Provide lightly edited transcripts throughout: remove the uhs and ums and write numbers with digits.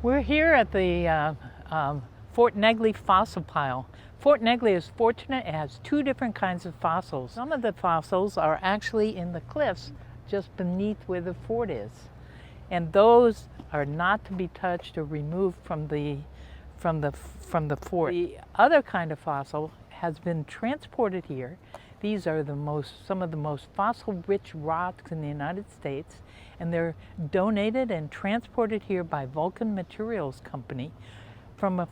We're here at the Fort Negley fossil pile. Fort Negley is fortunate, it has two different kinds of fossils. Some of the fossils are actually in the cliffs just beneath where the fort is. And those are not to be touched or removed from the fort. The other kind of fossil has been transported here. These are some of the most fossil-rich rocks in the United States, and they're donated and transported here by Vulcan Materials Company from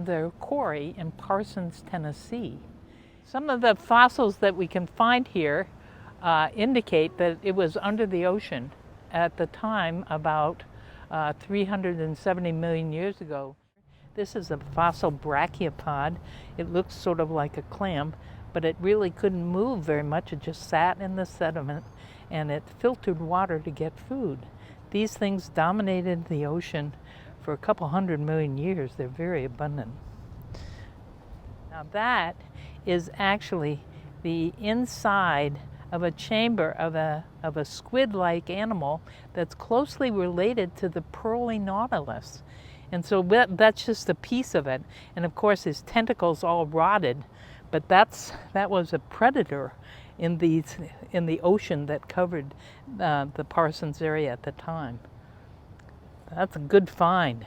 their quarry in Parsons, Tennessee. Some of the fossils that we can find here indicate that it was under the ocean at the time about 370 million years ago. This is a fossil Brachiopod. It looks sort of like a clam, but it really couldn't move very much. It just sat in the sediment and it filtered water to get food. These things dominated the ocean for a couple 100 million years. They're very abundant. Now that is actually the inside of a chamber of a squid-like animal that's closely related to the pearly nautilus. And so that's just a piece of it. And of course his tentacles all rotted, but that was a predator in the ocean that covered the Parsons area at the time. That's a good find.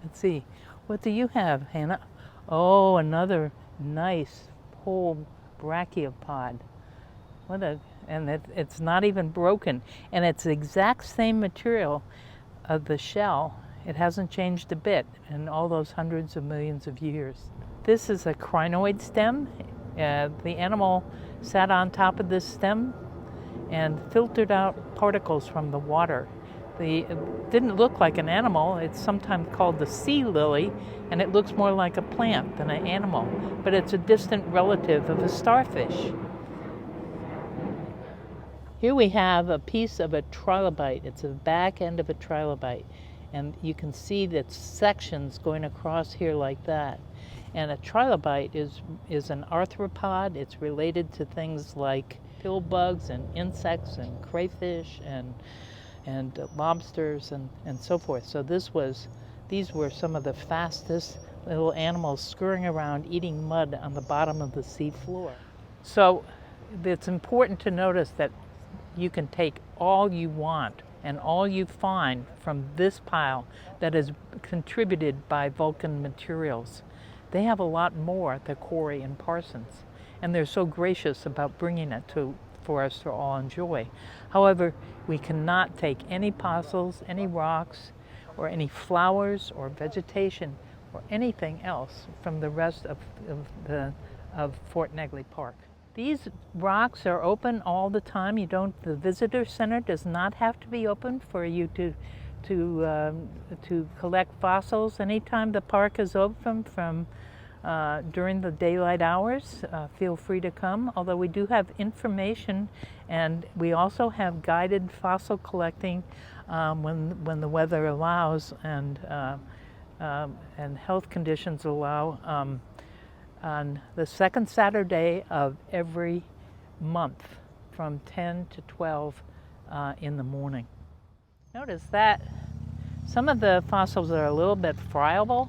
Let's see, what do you have, Hannah? Oh, another nice whole Brachiopod. It's not even broken, and it's the exact same material of the shell. It hasn't changed a bit in all those hundreds of millions of years. This is a crinoid stem. The animal sat on top of this stem and filtered out particles from the water. It didn't look like an animal. It's sometimes called the sea lily, and it looks more like a plant than an animal, but it's a distant relative of a starfish. Here we have a piece of a trilobite. It's the back end of a trilobite, and you can see that sections going across here like that. And a trilobite is an arthropod. It's related to things like pill bugs and insects and crayfish and lobsters and so forth. So these were some of the fastest little animals scurrying around eating mud on the bottom of the sea floor. So it's important to notice that you can take all you want and all you find from this pile that is contributed by Vulcan Materials. They have a lot more at the quarry in Parsons, and they're so gracious about bringing it for us to all enjoy. However, we cannot take any fossils, any rocks, or any flowers or vegetation or anything else from the rest of Fort Negley Park. These rocks are open all the time. The Visitors Center does not have to be open for you to collect fossils. Anytime the park is open during the daylight hours, feel free to come. Although we do have information, and we also have guided fossil collecting when the weather allows and health conditions allow. On the second Saturday of every month from 10 to 12 in the morning. Notice that some of the fossils are a little bit friable,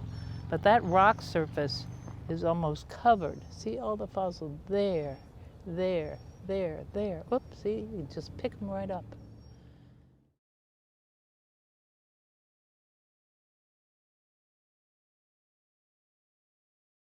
but that rock surface is almost covered. See all the fossils there, there, there, there. Oops, see, you just pick them right up.